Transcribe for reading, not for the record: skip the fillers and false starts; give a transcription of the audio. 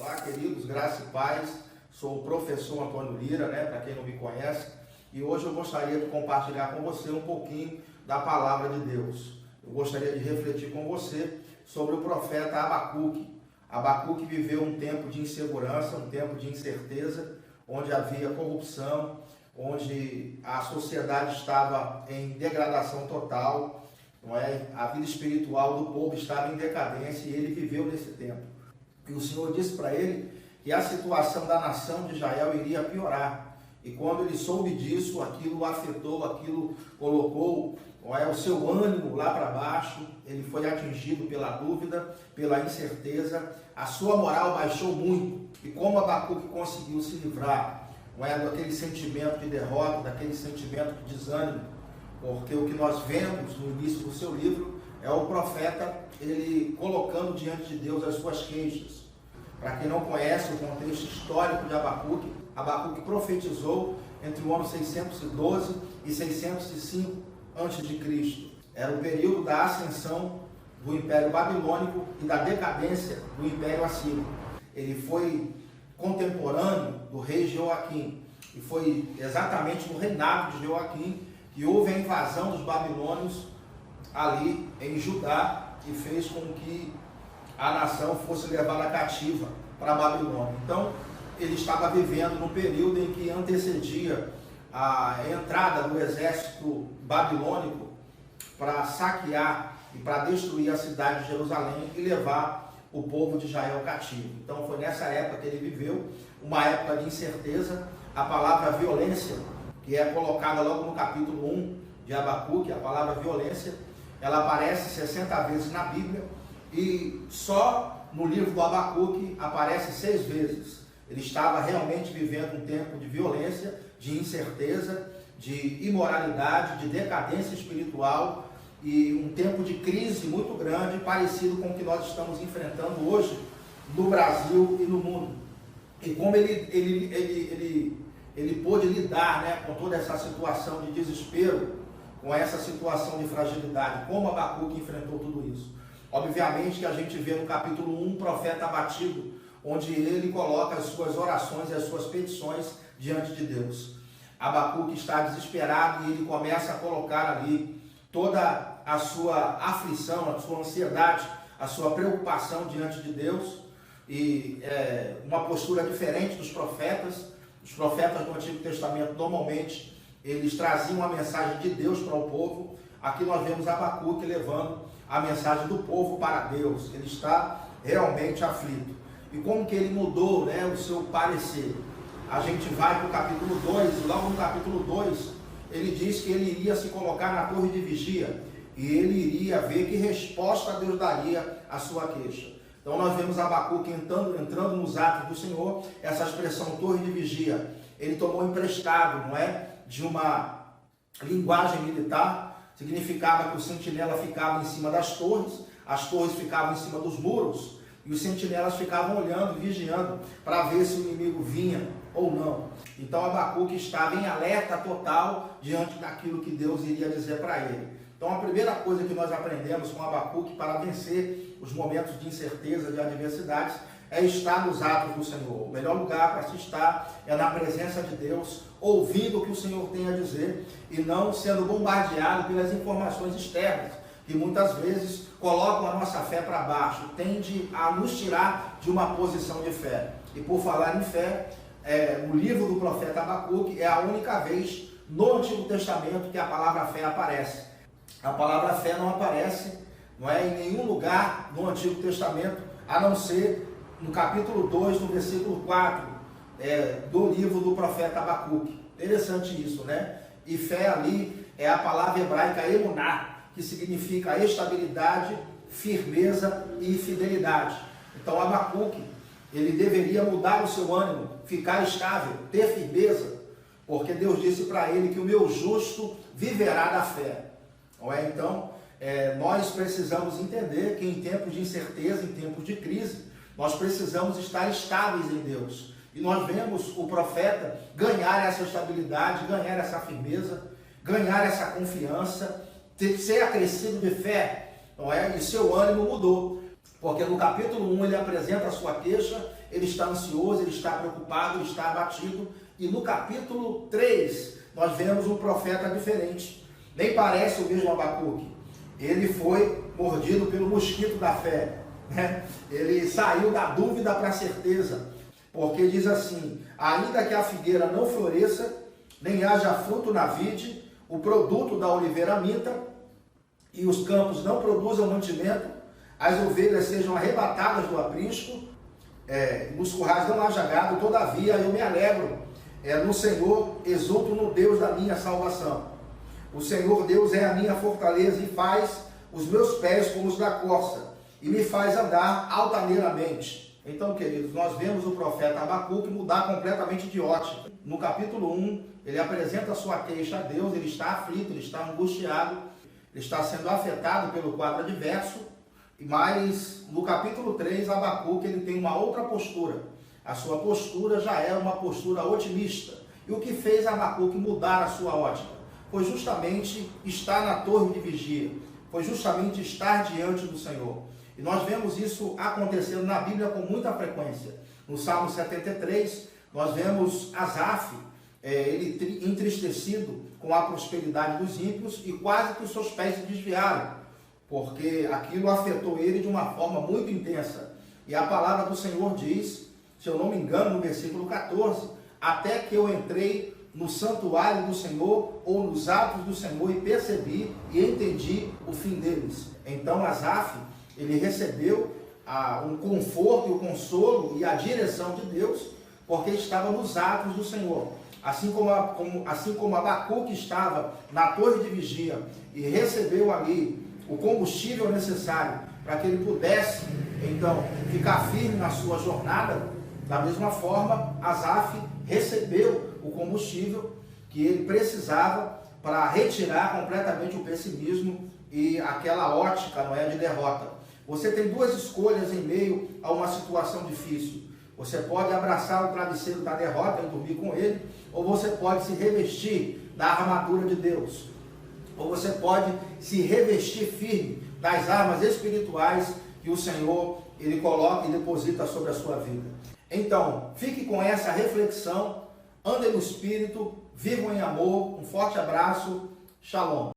Olá, queridos, graça e paz. Sou o professor Antônio Lira, para quem não me conhece, e hoje eu gostaria de compartilhar com você um pouquinho da palavra de Deus. Eu gostaria de refletir com você sobre o profeta Abacuque. Abacuque viveu um tempo de insegurança, um tempo de incerteza, onde havia corrupção, onde a sociedade estava em degradação total, não é? A vida espiritual do povo estava em decadência e ele viveu nesse tempo. E o Senhor disse para ele que a situação da nação de Israel iria piorar. E quando ele soube disso, aquilo o afetou, aquilo colocou o seu ânimo lá para baixo, ele foi atingido pela dúvida, pela incerteza, a sua moral baixou muito. E como Abacuque conseguiu se livrar daquele sentimento de derrota, daquele sentimento de desânimo, porque o que nós vemos no início do seu livro é o profeta, ele colocando diante de Deus as suas queixas. Para quem não conhece o contexto histórico de Abacuque, Abacuque profetizou entre o ano 612 e 605 a.C. Era o período da ascensão do Império Babilônico e da decadência do Império Assírio. Ele foi contemporâneo do rei Jeoaquim, e foi exatamente no reinado de Jeoaquim que houve a invasão dos babilônios ali em Judá e fez com que a nação fosse levada cativa para a Babilônia. Então, ele estava vivendo no período em que antecedia a entrada do exército babilônico para saquear e para destruir a cidade de Jerusalém e levar o povo de Israel cativo. Então, foi nessa época que ele viveu, uma época de incerteza. A palavra violência, que é colocada logo no capítulo 1 de Abacuque, a palavra violência, ela aparece 60 vezes na Bíblia, e só no livro do Abacuque aparece 6 vezes. Ele estava realmente vivendo um tempo de violência, de incerteza, de imoralidade, de decadência espiritual, e um tempo de crise muito grande, parecido com o que nós estamos enfrentando hoje no Brasil e no mundo. E como ele pôde lidar com toda essa situação de desespero, com essa situação de fragilidade, como Abacuque enfrentou tudo isso. Obviamente que a gente vê no capítulo 1 um profeta abatido, onde ele coloca as suas orações e as suas petições diante de Deus. Abacuque está desesperado e ele começa a colocar ali toda a sua aflição, a sua ansiedade, a sua preocupação diante de Deus, e uma postura diferente dos profetas. Os profetas do Antigo Testamento normalmente eles traziam a mensagem de Deus para o povo. Aqui nós vemos Abacuque levando a mensagem do povo para Deus. Ele está realmente aflito. E como que ele mudou o seu parecer? A gente vai para o capítulo 2, e logo no capítulo 2, ele diz que ele iria se colocar na torre de vigia, e ele iria ver que resposta Deus daria à sua queixa. Então nós vemos Abacuque entrando nos atos do Senhor. Essa expressão torre de vigia, ele tomou emprestado, de uma linguagem militar. Significava que o sentinela ficava em cima das torres, as torres ficavam em cima dos muros, e os sentinelas ficavam olhando, vigiando, para ver se o inimigo vinha ou não. Então Abacuque estava em alerta total diante daquilo que Deus iria dizer para ele. Então a primeira coisa que nós aprendemos com Abacuque para vencer os momentos de incerteza, de adversidades, é estar nos atos do Senhor. O melhor lugar para se estar é na presença de Deus, ouvindo o que o Senhor tem a dizer e não sendo bombardeado pelas informações externas, que muitas vezes colocam a nossa fé para baixo, tende a nos tirar de uma posição de fé. E por falar em fé, o livro do profeta Abacuque é a única vez no Antigo Testamento que a palavra fé aparece. A palavra fé não aparece em nenhum lugar no Antigo Testamento, a não ser no capítulo 2, no versículo 4 do livro do profeta Abacuque. Interessante isso, E fé ali é a palavra hebraica emuná, que significa estabilidade, firmeza e fidelidade. Então Abacuque, ele deveria mudar o seu ânimo, ficar estável, ter firmeza, porque Deus disse para ele que o meu justo viverá da fé. Então, nós precisamos entender que em tempos de incerteza, em tempos de crise, nós precisamos estar estáveis em Deus. E nós vemos o profeta ganhar essa estabilidade, ganhar essa firmeza, ganhar essa confiança, ser acrescido de fé, e seu ânimo mudou. Porque no capítulo 1 ele apresenta a sua queixa, ele está ansioso, ele está preocupado, ele está abatido. E no capítulo 3 nós vemos um profeta diferente. Nem parece o mesmo Abacuque. Ele foi mordido pelo mosquito da fé, né? Ele saiu da dúvida para a certeza. Porque diz assim: ainda que a figueira não floresça, nem haja fruto na vide, o produto da oliveira minta, e os campos não produzam mantimento, as ovelhas sejam arrebatadas do aprisco, nos currais não haja gado, todavia eu me alegro no Senhor, exulto no Deus da minha salvação. O Senhor Deus é a minha fortaleza e faz os meus pés como os da corça, e me faz andar altaneiramente. Então, queridos, nós vemos o profeta Abacuque mudar completamente de ótica. No capítulo 1, ele apresenta a sua queixa a Deus, ele está aflito, ele está angustiado, ele está sendo afetado pelo quadro adverso, mas no capítulo 3, Abacuque ele tem uma outra postura. A sua postura já é uma postura otimista. E o que fez Abacuque mudar a sua ótica? Foi justamente estar na torre de vigia, foi justamente estar diante do Senhor. E nós vemos isso acontecendo na Bíblia com muita frequência. No Salmo 73, nós vemos Asaf, ele entristecido com a prosperidade dos ímpios e quase que os seus pés se desviaram, porque aquilo afetou ele de uma forma muito intensa. E a palavra do Senhor diz, se eu não me engano, no versículo 14, até que eu entrei no santuário do Senhor, ou nos atos do Senhor, e percebi e entendi o fim deles. Então Asaf, ele recebeu um conforto e o consolo e a direção de Deus, porque estava nos atos do Senhor. Assim como Abacuque estava na torre de vigia e recebeu ali o combustível necessário para que ele pudesse, então, ficar firme na sua jornada, da mesma forma, Asaf recebeu o combustível que ele precisava para retirar completamente o pessimismo e aquela ótica, não é, de derrota. Você tem duas escolhas em meio a uma situação difícil. Você pode abraçar o travesseiro da derrota e dormir com ele, ou você pode se revestir da armadura de Deus, ou você pode se revestir firme das armas espirituais que o Senhor ele coloca e deposita sobre a sua vida. Então, fique com essa reflexão, andem no Espírito, vivam em amor, um forte abraço, Shalom.